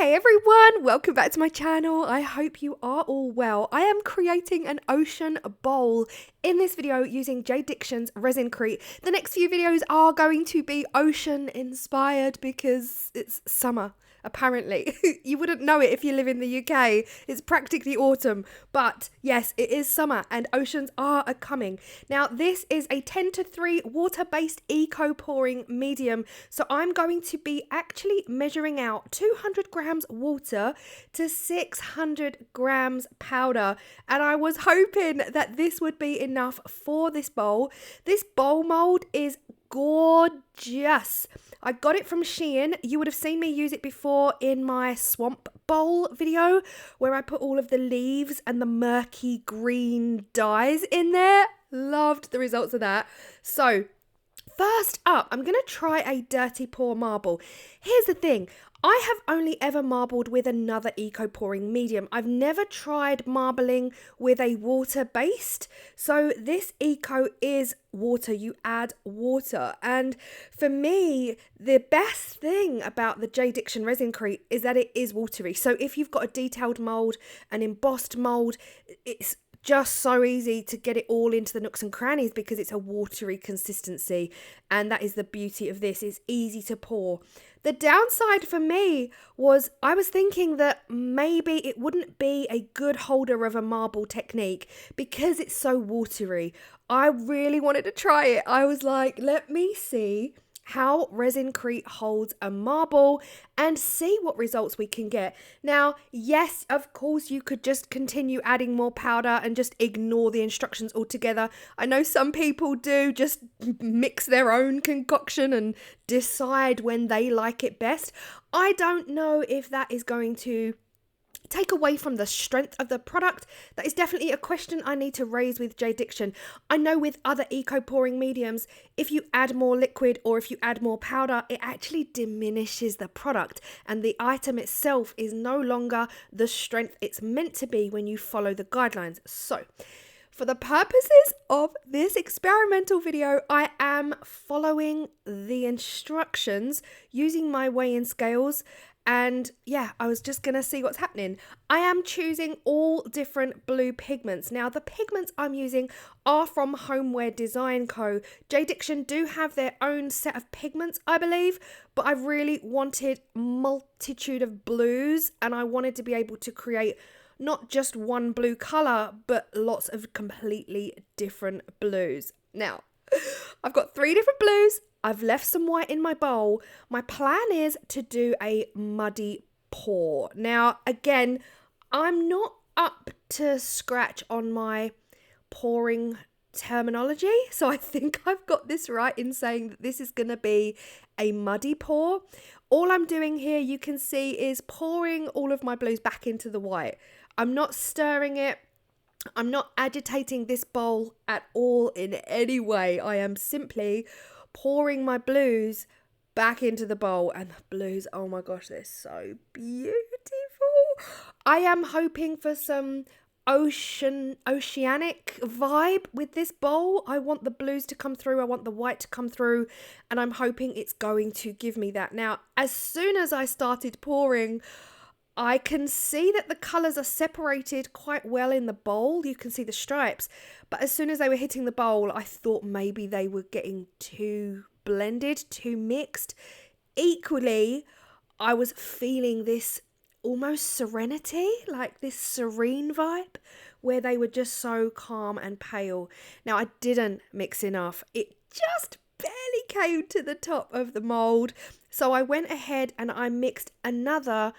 Hey everyone, welcome back to my channel. I hope you are all well. I am creating an ocean bowl in this video using JDiction's Resincrete. The next few videos are going to be ocean inspired because it's summer. Apparently, you wouldn't know it if you live in the UK. It's practically autumn, but yes, it is summer and oceans are coming. Now, this is a 10:3 water-based eco pouring medium. So I'm going to be actually measuring out 200 grams water to 600 grams powder. And I was hoping that this would be enough for this bowl. This bowl mold is gorgeous. I got it from Shein. You would have seen me use it before in my swamp bowl video where I put all of the leaves and the murky green dyes in there. Loved the results of that. So first up, I'm going to try a dirty pour marble. Here's the thing. I have only ever marbled with another eco pouring medium. I've never tried marbling with a water based. So this eco is water. You add water. And for me, the best thing about the JDiction Resincrete is that it is watery. So if you've got a detailed mold, an embossed mold, it's just so easy to get it all into the nooks and crannies because it's a watery consistency. And that is the beauty of this. It's easy to pour. The downside for me was I was thinking that maybe it wouldn't be a good holder of a marble technique because it's so watery. I really wanted to try it. I was like, let me see how Resincrete holds a marble and see what results we can get. Now, yes, of course, you could just continue adding more powder and just ignore the instructions altogether. I know some people do just mix their own concoction and decide when they like it best. I don't know if that is going to take away from the strength of the product. That is definitely a question I need to raise with JDiction. I know with other eco pouring mediums, if you add more liquid or if you add more powder, it actually diminishes the product and the item itself is no longer the strength it's meant to be when you follow the guidelines. So for the purposes of this experimental video, I am following the instructions using my weigh-in scales. And yeah, I was just going to see what's happening. I am choosing all different blue pigments. Now, the pigments I'm using are from Homeware Design Co. JDiction do have their own set of pigments, I believe, but I really wanted multitude of blues and I wanted to be able to create not just one blue colour, but lots of completely different blues. Now, I've got 3 different blues. I've left some white in my bowl. My plan is to do a muddy pour. Now, again, I'm not up to scratch on my pouring terminology, so I think I've got this right in saying that this is going to be a muddy pour. All I'm doing here, you can see, is pouring all of my blues back into the white. I'm not stirring it. I'm not agitating this bowl at all in any way. I am simply pouring my blues back into the bowl, and the blues, oh my gosh, they're so beautiful. I am hoping for some oceanic vibe with this bowl. I want the blues to come through, I want the white to come through, and I'm hoping it's going to give me that. Now, as soon as I started pouring, I can see that the colours are separated quite well in the bowl. You can see the stripes. But as soon as they were hitting the bowl, I thought maybe they were getting too blended, too mixed. Equally, I was feeling this almost serenity, like this serene vibe, where they were just so calm and pale. Now, I didn't mix enough. It just barely came to the top of the mould. So I went ahead and I mixed another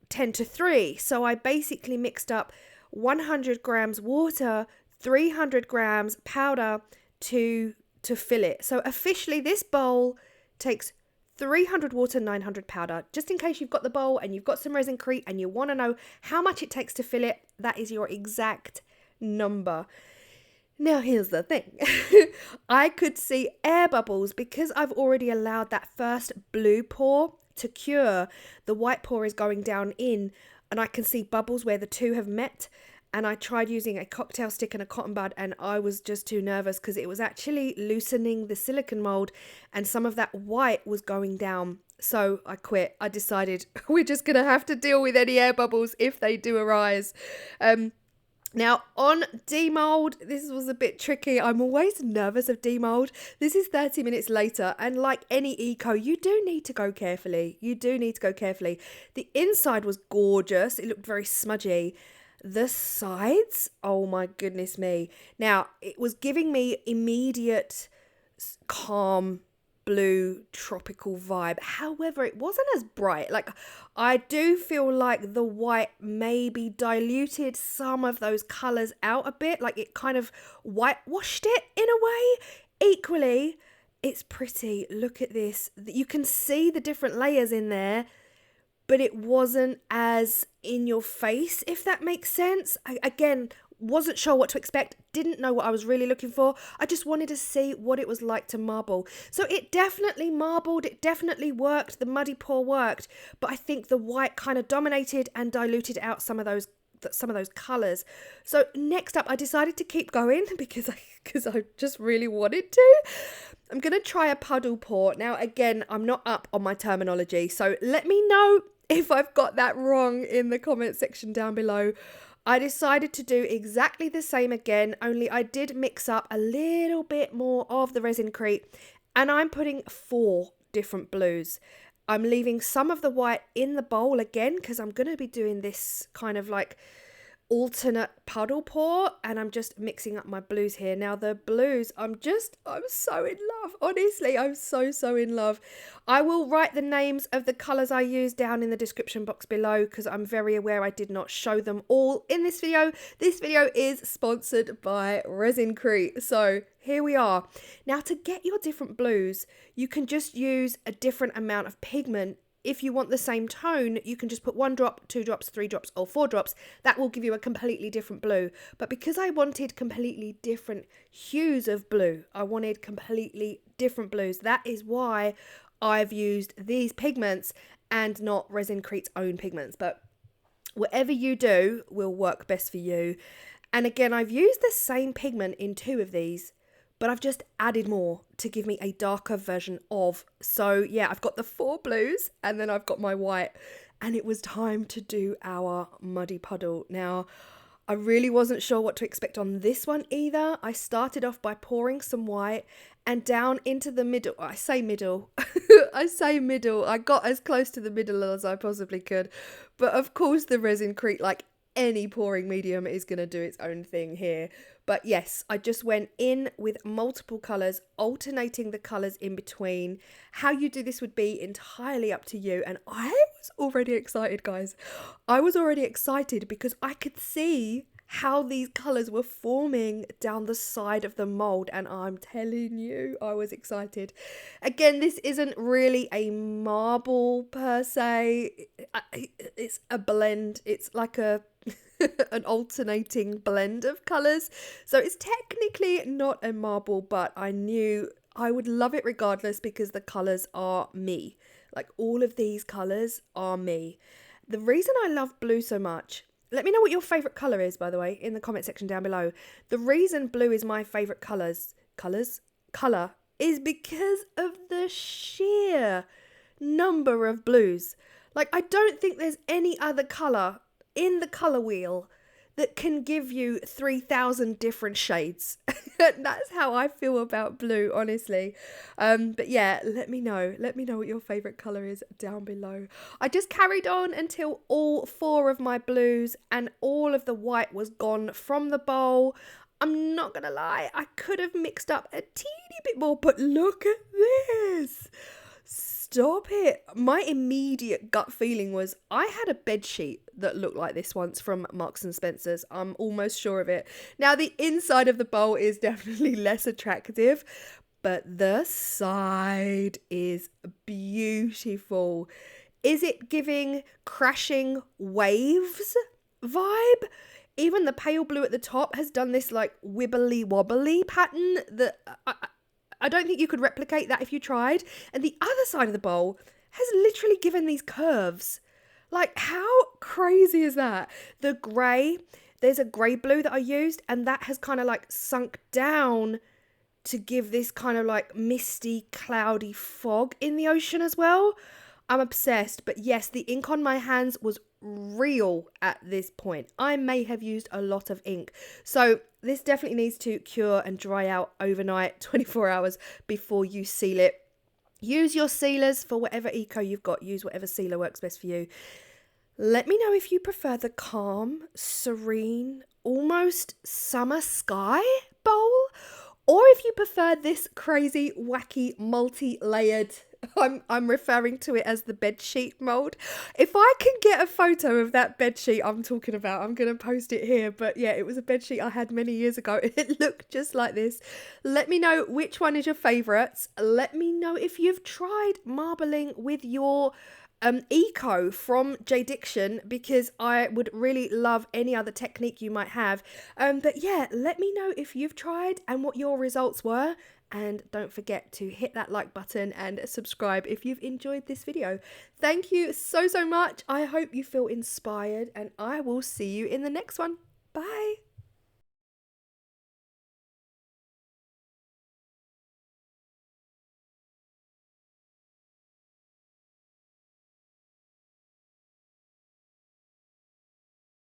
10:3. So I basically mixed up 100 grams water, 300 grams powder to fill it. So officially this bowl takes 300 water, 900 powder. Just in case you've got the bowl and you've got some Resincrete and you want to know how much it takes to fill it, that is your exact number. Now here's the thing. I could see air bubbles because I've already allowed that first blue pour to cure. The white pour is going down in and I can see bubbles where the two have met. And I tried using a cocktail stick and a cotton bud and I was just too nervous because it was actually loosening the silicone mold and some of that white was going down So I quit. I decided we're just going to have to deal with any air bubbles if they do arise. Now, on demold, this was a bit tricky. I'm always nervous of demold. This is 30 minutes later, and like any eco, you do need to go carefully. You do need to go carefully. The inside was gorgeous. It looked very smudgy. The sides, oh my goodness me. Now, it was giving me immediate calm blue tropical vibe. However, it wasn't as bright. Like, I do feel like the white maybe diluted some of those colors out a bit, like it kind of whitewashed it in a way. Equally, it's pretty. Look at this. You can see the different layers in there, but it wasn't as in your face, if that makes sense. Again, wasn't sure what to expect, didn't know what I was really looking for. I just wanted to see what it was like to marble. So it definitely marbled, it definitely worked, the muddy pour worked, but I think the white kind of dominated and diluted out some of those colours. So next up, I decided to keep going because I just really wanted to. I'm going to try a puddle pour. Now, again, I'm not up on my terminology, so let me know if I've got that wrong in the comment section down below. I decided to do exactly the same again, only I did mix up a little bit more of the Resinkrete, and I'm putting 4 different blues. I'm leaving some of the white in the bowl again because I'm going to be doing this kind of like alternate puddle pour, and I'm just mixing up my blues here. Now the blues, I'm so in love. Honestly, I'm so in love. I will write the names of the colours I use down in the description box below because I'm very aware I did not show them all in this video. This video is sponsored by Resinkrete. So here we are. Now to get your different blues, you can just use a different amount of pigment. If you want the same tone, you can just put 1 drop, 2 drops, 3 drops, or 4 drops. That will give you a completely different blue. But because I wanted completely different hues of blue, I wanted completely different blues. That is why I've used these pigments and not Resinkrete's own pigments. But whatever you do will work best for you. And again, I've used the same pigment in 2 of these, but I've just added more to give me a darker version of. So yeah, I've got the 4 blues and then I've got my white, and it was time to do our muddy puddle. Now, I really wasn't sure what to expect on this one either. I started off by pouring some white and down into the middle. I say middle. I got as close to the middle as I possibly could. But of course the Resinkrete, like any pouring medium, is going to do its own thing here. But yes, I just went in with multiple colours, alternating the colours in between. How you do this would be entirely up to you. And I was already excited, guys. I was already excited because I could see how these colours were forming down the side of the mould. And I'm telling you, I was excited. Again, this isn't really a marble per se. It's a blend. It's like an alternating blend of colours. So it's technically not a marble, but I knew I would love it regardless because the colours are me. Like, all of these colours are me. The reason I love blue so much, let me know what your favourite colour is, by the way, in the comment section down below. The reason blue is my favourite colour is because of the sheer number of blues. Like, I don't think there's any other colour in the colour wheel that can give you 3,000 different shades. That's how I feel about blue, honestly. But yeah, let me know what your favourite colour is down below. I just carried on until all 4 of my blues and all of the white was gone from the bowl. I'm not gonna lie, I could have mixed up a teeny bit more, but look at this. Stop it. My immediate gut feeling was I had a bed sheet that looked like this once from Marks and Spencer's. I'm almost sure of it. Now, the inside of the bowl is definitely less attractive, but the side is beautiful. Is it giving crashing waves vibe? Even the pale blue at the top has done this like wibbly wobbly pattern that I don't think you could replicate that if you tried. And the other side of the bowl has literally given these curves. Like, how crazy is that? The grey, there's a grey blue that I used, and that has kind of like sunk down to give this kind of like misty, cloudy fog in the ocean as well. I'm obsessed, but yes, the ink on my hands was real at this point. I may have used a lot of ink. So this definitely needs to cure and dry out overnight, 24 hours before you seal it. Use your sealers for whatever eco you've got. Use whatever sealer works best for you. Let me know if you prefer the calm, serene, almost summer sky bowl, or if you prefer this crazy, wacky, multi-layered, I'm referring to it as the bedsheet mold. If I can get a photo of that bedsheet I'm talking about, I'm going to post it here. But yeah, it was a bedsheet I had many years ago. It looked just like this. Let me know which one is your favourites. Let me know if you've tried marbling with your eco from J Diction, because I would really love any other technique you might have. But yeah, let me know if you've tried and what your results were. And don't forget to hit that like button and subscribe if you've enjoyed this video. Thank you so much. I hope you feel inspired, and I will see you in the next one. Bye.